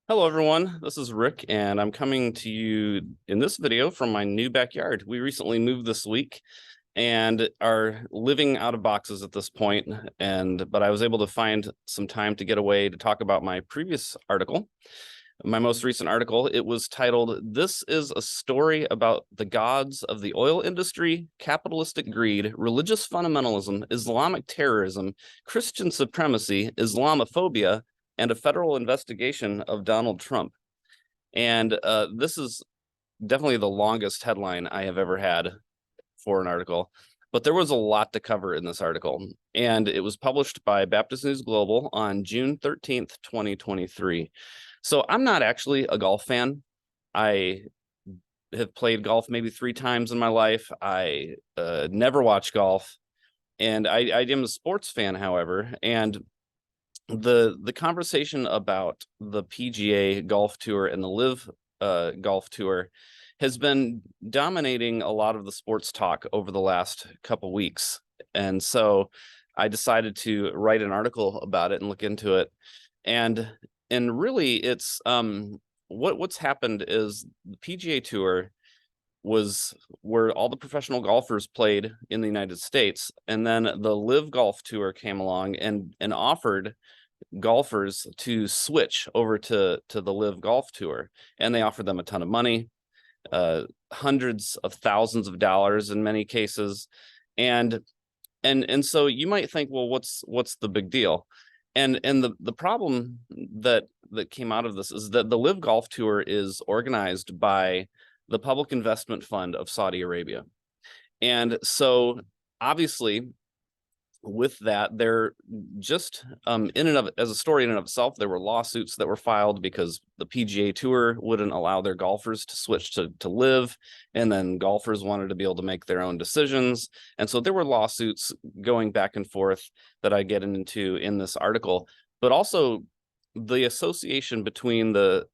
Hello everyone, this is Rick and I'm coming to you in this video from my new backyard. We recently moved this week and are living out of boxes at this point, but I was able to find some time to get away to talk about my previous article. My most recent article, it was titled, "This is a story about the gods of the oil industry, capitalistic greed, religious fundamentalism, Islamic terrorism, Christian supremacy, Islamophobia, and a federal investigation of Donald Trump." And this is definitely the longest headline I have ever had for an article, but there was a lot to cover in this article. And it was published by Baptist News Global on June 13th, 2023. So I'm not actually a golf fan. I have played golf maybe 3 times in my life. I never watch golf. And I am a sports fan, however, and the conversation about the PGA golf tour and the LIV golf tour has been dominating a lot of the sports talk over the last couple weeks. And so I decided to write an article about it and look into it. And really it's what's happened is the PGA tour was where all the professional golfers played in the United States, and then the LIV golf tour came along and offered golfers to switch over to the LIV golf tour, and they offered them a ton of money, hundreds of thousands of dollars in many cases, and so you might think, well, what's the big deal? And the problem that came out of this is that the LIV golf tour is organized by the Public Investment Fund of Saudi Arabia. And so obviously with that, they're just in and of as a story in and of itself, there were lawsuits that were filed because the PGA Tour wouldn't allow their golfers to switch to LIV, and then golfers wanted to be able to make their own decisions. And so there were lawsuits going back and forth that I get into in this article, but also the association between the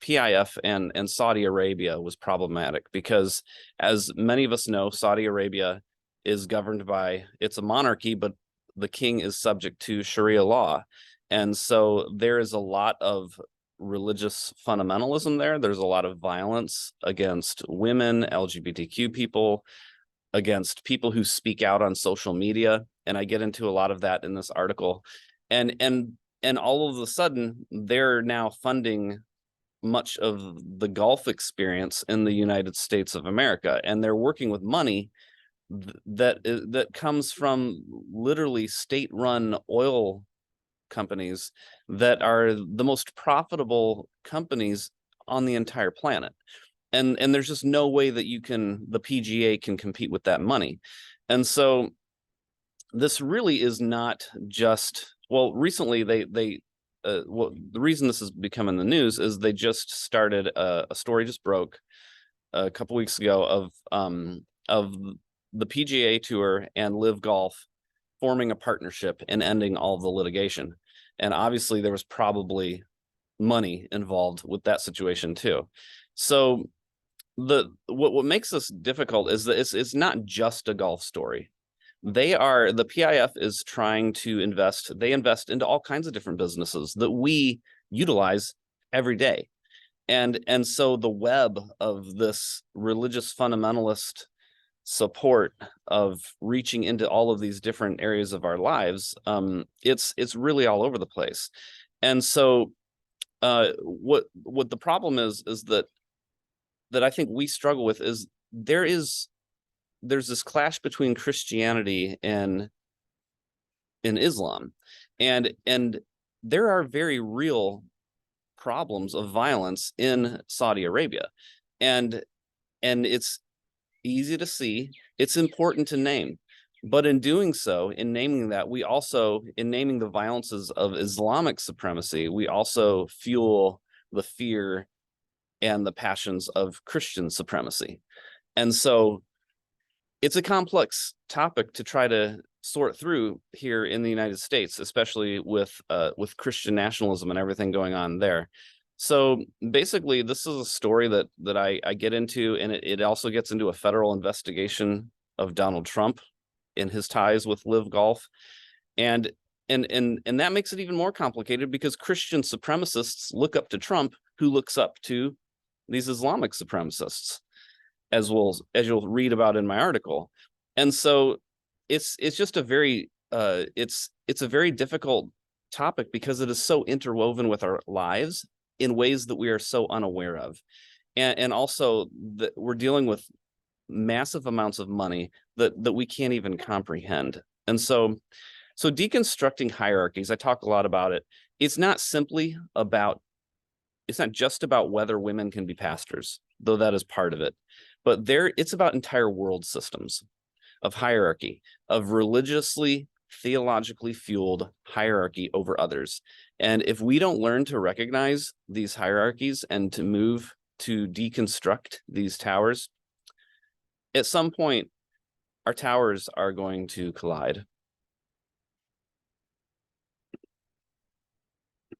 PIF and Saudi Arabia was problematic because, as many of us know, Saudi Arabia is governed by, it's a monarchy, but the king is subject to Sharia law. And so there is a lot of religious fundamentalism there. There's a lot of violence against women, LGBTQ people, against people who speak out on social media. And I get into a lot of that in this article. And all of a sudden, they're now funding much of the golf experience in the United States of America. And they're working with money that comes from literally state-run oil companies that are the most profitable companies on the entire planet. And there's just no way that the PGA can compete with that money. And so this really is not just, well, recently the reason this has become in the news is they just started a story just broke a couple weeks ago of the PGA Tour and LIV Golf forming a partnership and ending all of the litigation. And obviously there was probably money involved with that situation too. So what makes this difficult is that it's not just a golf story. The PIF is trying to invest into all kinds of different businesses that we utilize every day. And so the web of this religious fundamentalist support of reaching into all of these different areas of our lives, it's really all over the place. And so what the problem is that I think we struggle with is there's this clash between Christianity and Islam, and there are very real problems of violence in Saudi Arabia, and it's easy to see, it's important to name, but in doing so, in naming that, in naming the violences of Islamic supremacy, we also fuel the fear and the passions of Christian supremacy. And so it's a complex topic to try to sort through here in the United States, especially with Christian nationalism and everything going on there. So basically, this is a story that I get into, and it also gets into a federal investigation of Donald Trump in his ties with LIV Golf. And and that makes it even more complicated because Christian supremacists look up to Trump, who looks up to these Islamic supremacists, as you'll read about in my article. And so it's just a very it's a very difficult topic because it is so interwoven with our lives in ways that we are so unaware of. And also that we're dealing with massive amounts of money that we can't even comprehend. And so deconstructing hierarchies, I talk a lot about it. It's not just about whether women can be pastors, though that is part of it. But it's about entire world systems of hierarchy, of religiously, theologically fueled hierarchy over others. And if we don't learn to recognize these hierarchies and to move to deconstruct these towers, at some point, our towers are going to collide.